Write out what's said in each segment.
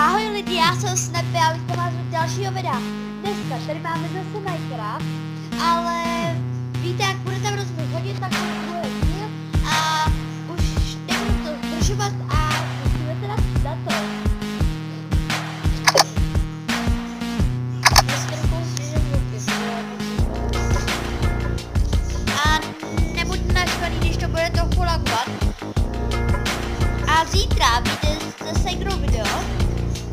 Ahoj lidi, já jsem Snappy a vítám vás u dalšího videa. Dneska tady máme zase Minecraft, ale víte, jak budete v rozběh hodit, tak to bude díl a už nebudu to zdržovat a musíme teda na to. A nebuďte naštvaný, když to bude trochu lagovat. A zítra vyjde zase Segro video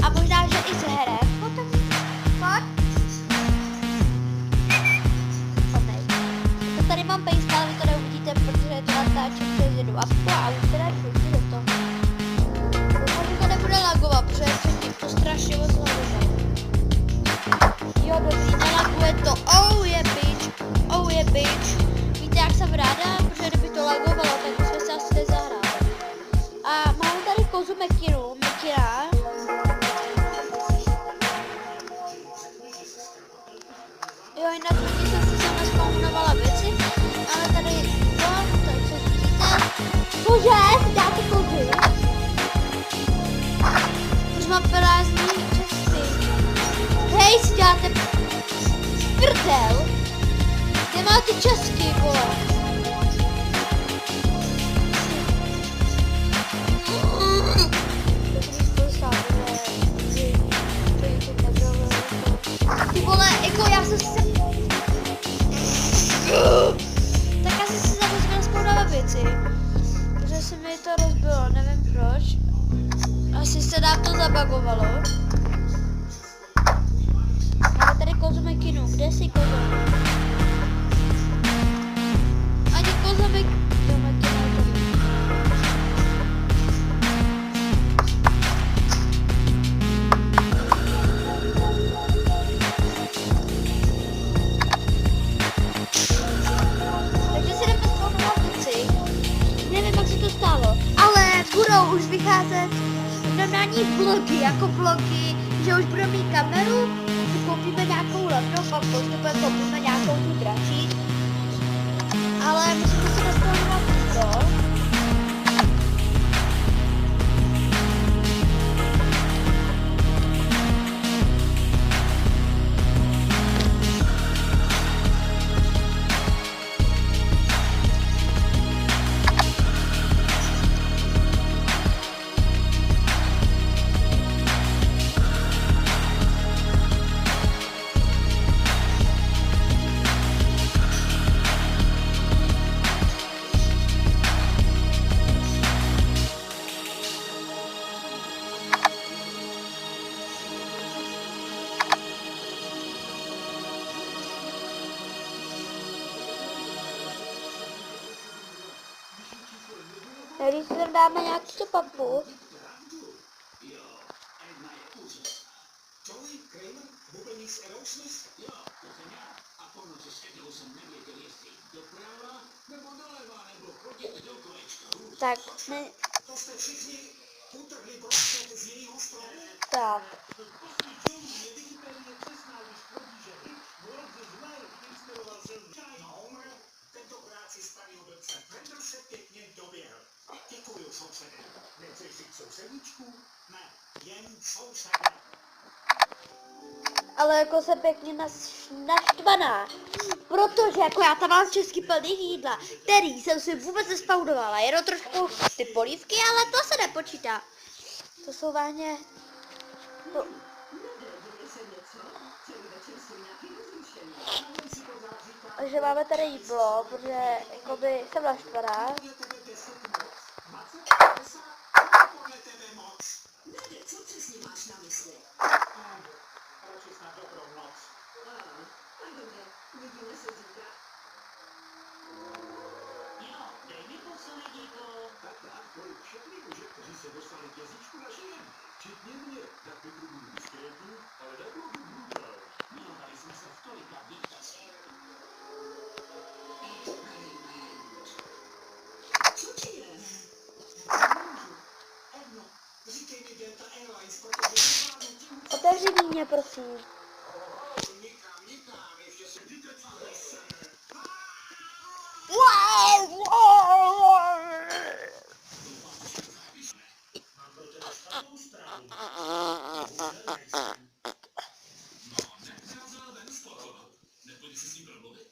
a možná, že i s herem. Potom pojď. To tady mám pejska, ale vy to neuvidíte, protože to natáčím přes jednu apku a už teda šutí do toho. Doufám, že to nebude lagovat, protože předtím to strašně moc laguje. Jo, dobrý, nelaguje to. Oh je bitch, oh je bitch. Víte, jak jsem ráda, protože kdyby to lagovalo, tak bychom se asi nezahráli. A máme tady kozu Mekina. Jo, jinak lidi jsem si naspawnovala věci, ale tady to, co vidíte. Cože? Si dáte kozy? Už mám prázdný časy. Hej, si dáte prdel. Kde má ty česky, vole? Ty vole, jako já jsem se... Tak já jsem si zase rozpoudávat věci. Protože se mi to rozbilo, nevím proč. Asi se nám to zabagovalo. Máme tady kozu Mekinu, kde jsi kozo? Ani koza Mekinu. Budou už vycházet normální vlogy, jako vlogy, že už budeme mít kameru, koupíme nějakou laptop a postupem koupíme nějakou tu dračí. Ale musíme si nastavovat to. Když si tam dáme nějaký tu papu. Tak, ne... Tak. Děkuju, sousede. Nechceš si k sousedničku? Ne, jen sousede. Ale jako jsem pěkně naštvaná, protože jako já tam mám český plný jídla, který jsem si vůbec nespaudovala, jenom trošku ty polívky, ale to se nepočítá. To jsou vážně... To... Takže máme tady jídlo, protože jakoby jsem naštvaná. Co přesně máš na mysli? Radši snad dobrou noc. Tak dobře, uvidíme se zítra. Jo, dej mi poslední díko. Tak, kolik všechny muže, kteří se dostali k jazyčku na žijem. Včetně mě, tak by to byl diskrétní, ale nebylo by brutál. Milovali jsme se v tolika výtazích. Co ti je? Říkej mi Delta Airlines, protože nevládnu tím... Otevři mě, prosím. Nikam, ještě se vytečíme se. Mám pro tebe špatnou zprávu. No, nekázal ven sporovat. Nepůjde si s ním promluvit?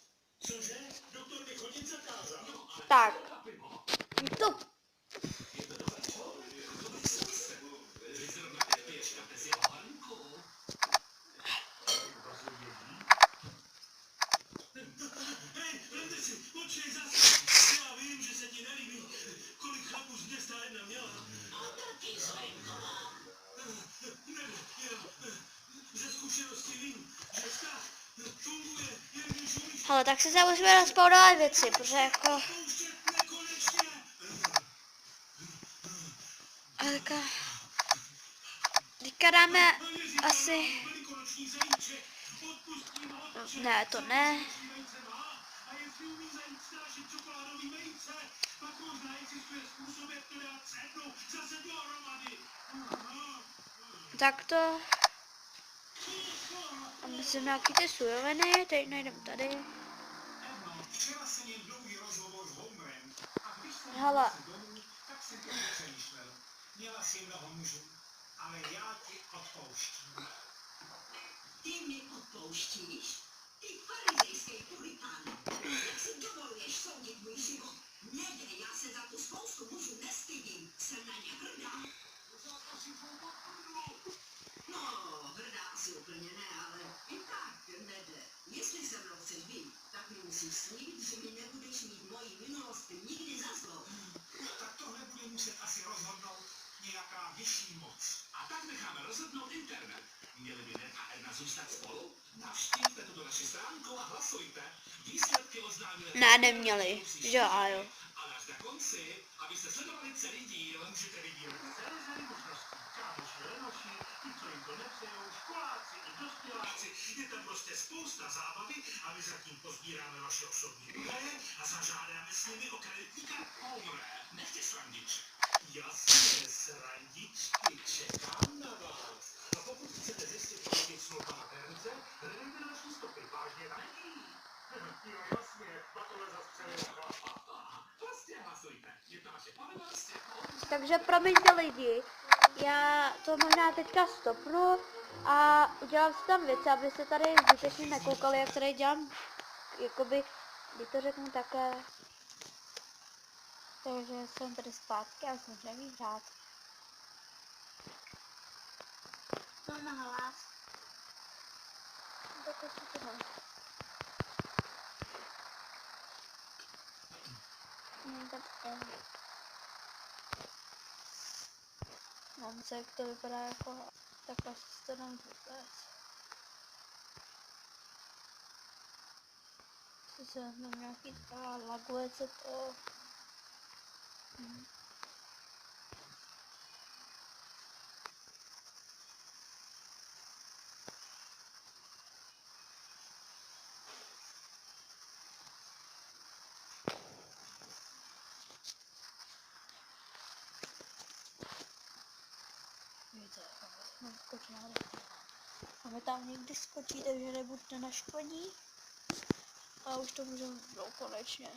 Cože? Doktor mi chodit zakázal. No, ale Tak. Primo. To. Je to dobré, čo? To bych se se. Vy zrovna teď piješ kafe s jeho Halinkou. To se vědí? Hej, vemte si, počkej zase. Já vím, že se ti nelíbí, kolik chlapů zde ta jedna měla. A taky zvenková. Ne, já ze zkušenosti vím, že vztah funguje, jen když umíš Hele, tak se musíme rozpoudovat věci, protože jako... pouštět nekonečně. Teďka dáme asi... Velikonoční zajíček, odpustím ho, Ne, to ne. vejce má. A jestli umí zajíc snášet čokoládový vejce, pak možná existuje způsob, jak to dát cédnu zase dohromady. Tak to... A myslím nějaký ty suroviny, teď najdeme tady. Ano, včera jsem měl dlouhý rozhovor s Homerem a když jsem Hele. šel domů, tak jsem to přemýšlel. Měla si mnoho mužů, ale já ti odpouštím. Ty mi odpouštíš? Ty farizejský puritán. Jak si dovoluješ soudit můj život? Nedej, já se za tu spoustu mužů nestydím. Jsem na ně hrdá. No, hrdá asi úplně ne, ale i tak nejde. Jestli se mnou chceš být, tak mi musíš slíbit, že mi nebudeš mít moji minulost nikdy za zlou. Tak tohle bude muset asi rozhodnout nějaká vyšší moc. A tak necháme rozhodnout internet. Měli by Ned a Edna zůstat spolu? Navštívte tuto naši stránku a hlasujte. Výsledky oznámíme... Ne, neměli. Že jo, a jo. Ale až na konci, abyste sledovali celý díl, můžete vidět celé řady možností. Kámoši, lenoši, ti, co jim to nepřejou, školáci i dospěláci. Je tam prostě spousta zábavy a my zatím pozbíráme vaše osobní údaje a zažádáme s nimi o kreditníka. Homre, nechte srandiček. Jasně, srandičky, čekám na vás. A pokud chcete zjistit, kolik je smlouva na herce, hledejte další stopy, vážně tak. Jo, jasně, batole zastřelil. Prostě hlasujte. Je to vaše povinnost jako... Takže promiňte lidi, já to možná teďka stopnu a udělám si tam věci, aby se tady zbytečně nekoukali, jak tady dělám, jakoby, když to řeknu také. Takže jsem tady zpátky a jsem můžeme hrát. To na hlas. Tak si to Mám se, jak to vypadá jako takhle si to dám vůbec. Se vezmeme nějaký laguje se to. Víte, mám skočila. Máme tam někdy skočí, takže nebuďte naškodí. A už to můžeme konečně.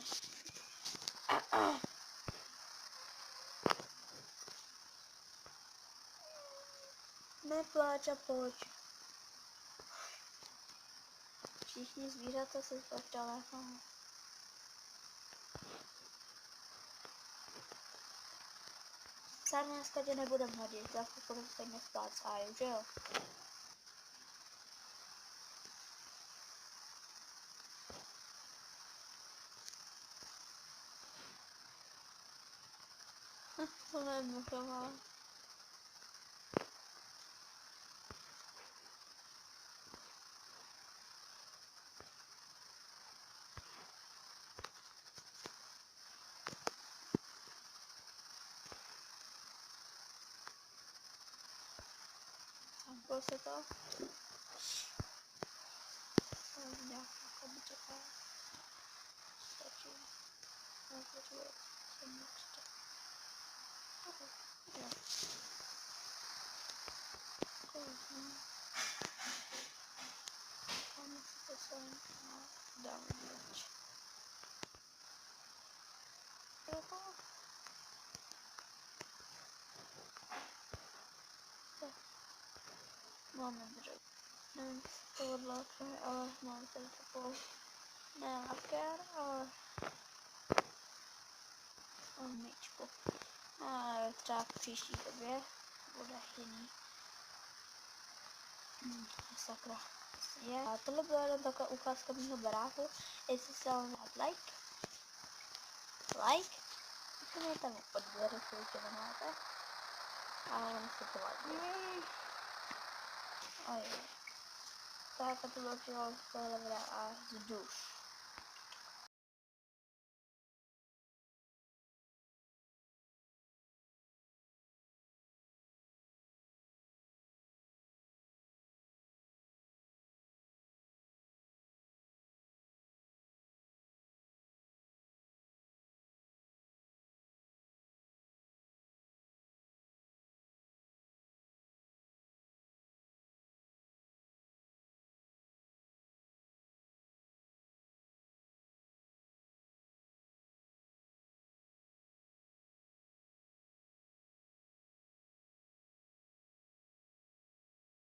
Nepláč a pojď. Všichni zvířata se spát daleko. Sám dneska tě nebudem hodit, za chvilku stejně spát sáju, že jo? To nemohla. Zamklo se to. Nějaká kobička. Stačí. Nepotřebuje se moc. Jo. Kouzno. Tam to jsem dám věč. Jo. máme dřevo. Nevím, co to odláče, ale mám tady takovou ne lakér, ale myčku. A třeba v příští době bude jiný. Sakra. Je. A tohle byla jenom taková ukázka mýho baráku. Jestli se vám dát like, úplně tam odběr, jestli to nemáte. A on si to vadí. A je. Tak a to bylo všechno z tohle videa a z duš.